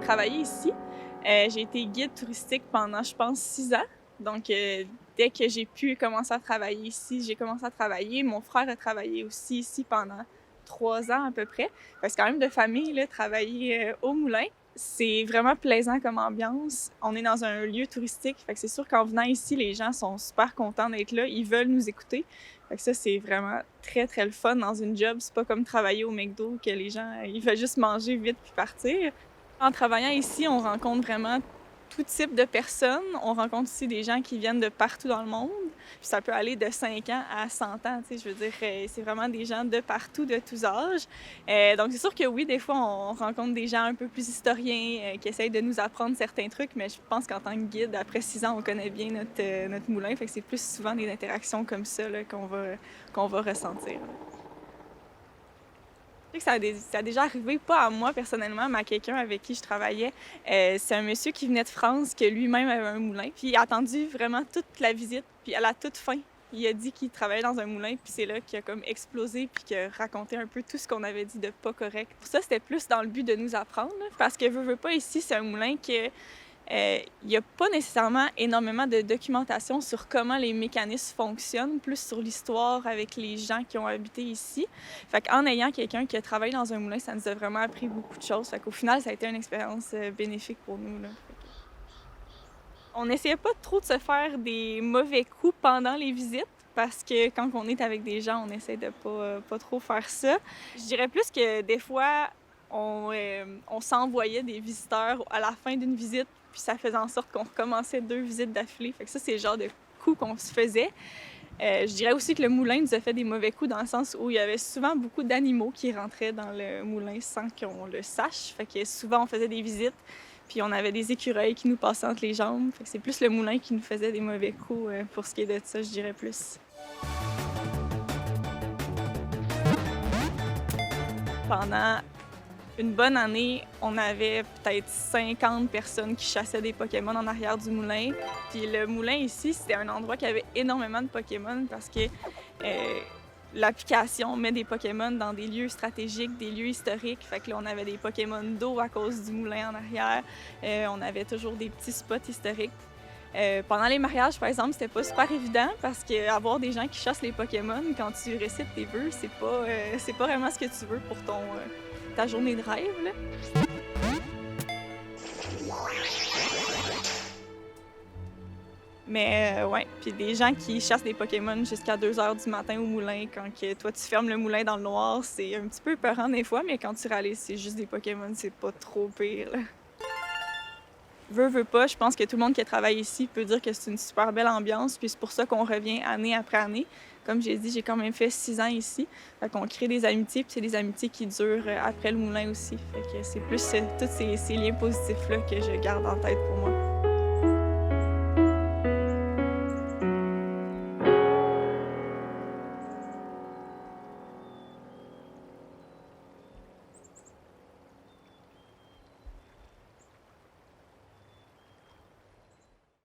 travaillé ici. J'ai été guide touristique pendant, je pense, 6 ans. Donc, dès que j'ai pu commencer à travailler ici, j'ai commencé à travailler. Mon frère a travaillé aussi ici pendant 3 ans à peu près. Fait que c'est quand même de famille, là, travailler au moulin. C'est vraiment plaisant comme ambiance. On est dans un lieu touristique, fait que c'est sûr qu'en venant ici, les gens sont super contents d'être là. Ils veulent nous écouter. Fait que ça, c'est vraiment très, très le fun dans une job. C'est pas comme travailler au McDo que les gens, ils veulent juste manger vite puis partir. En travaillant ici, on rencontre vraiment tout type de personnes. On rencontre aussi des gens qui viennent de partout dans le monde. Puis ça peut aller de 5 ans à 100 ans, tu sais, je veux dire, c'est vraiment des gens de partout, de tous âges. Donc c'est sûr que oui, des fois, on rencontre des gens un peu plus historiens qui essayent de nous apprendre certains trucs, mais je pense qu'en tant que guide, après 6 ans, on connaît bien notre moulin, fait que c'est plus souvent des interactions comme ça là, qu'on va ressentir. Je sais que ça a déjà arrivé, pas à moi personnellement, mais à quelqu'un avec qui je travaillais. C'est un monsieur qui venait de France, que lui-même avait un moulin. Puis il a attendu vraiment toute la visite. Puis à la toute fin, il a dit qu'il travaillait dans un moulin. Puis c'est là qu'il a comme explosé, puis qu'il a raconté un peu tout ce qu'on avait dit de pas correct. Pour ça, c'était plus dans le but de nous apprendre. Là, parce que veux pas, ici, c'est un moulin que il n'y a pas nécessairement énormément de documentation sur comment les mécanismes fonctionnent, plus sur l'histoire avec les gens qui ont habité ici. Fait qu'en ayant quelqu'un qui a travaillé dans un moulin, ça nous a vraiment appris beaucoup de choses. Fait qu'au final, ça a été une expérience bénéfique pour nous, là. On n'essayait pas trop de se faire des mauvais coups pendant les visites, parce que quand on est avec des gens, on essaie de pas trop faire ça. Je dirais plus que des fois, on s'envoyait des visiteurs à la fin d'une visite, puis ça faisait en sorte qu'on recommençait 2 visites d'affilée. Fait que ça, c'est le genre de coups qu'on se faisait. Je dirais aussi que le moulin nous a fait des mauvais coups dans le sens où il y avait souvent beaucoup d'animaux qui rentraient dans le moulin sans qu'on le sache. Fait que souvent, on faisait des visites, puis on avait des écureuils qui nous passaient entre les jambes. Fait que c'est plus le moulin qui nous faisait des mauvais coups pour ce qui est de ça, je dirais plus. Pendant une bonne année, on avait peut-être 50 personnes qui chassaient des Pokémon en arrière du moulin. Puis le moulin ici, c'était un endroit qui avait énormément de Pokémon parce que l'application met des Pokémon dans des lieux stratégiques, des lieux historiques. Fait que là, on avait des Pokémon d'eau à cause du moulin en arrière. On avait toujours des petits spots historiques. Pendant les mariages, par exemple, c'était pas super évident parce que avoir des gens qui chassent les Pokémon quand tu récites tes vœux, c'est pas vraiment ce que tu veux pour ta journée de rêve, là. Mais ouais, puis des gens qui chassent des Pokémon jusqu'à 2 heures du matin au moulin, quand que toi tu fermes le moulin dans le noir, c'est un petit peu peurant des fois, mais quand tu réalises c'est juste des Pokémon, c'est pas trop pire, là. Veux pas, je pense que tout le monde qui travaille ici peut dire que c'est une super belle ambiance, puis c'est pour ça qu'on revient année après année. Comme j'ai dit, j'ai quand même fait 6 ans ici. Fait qu'on crée des amitiés, puis c'est des amitiés qui durent après le moulin aussi. Fait que c'est plus tous ces liens positifs-là que je garde en tête pour moi.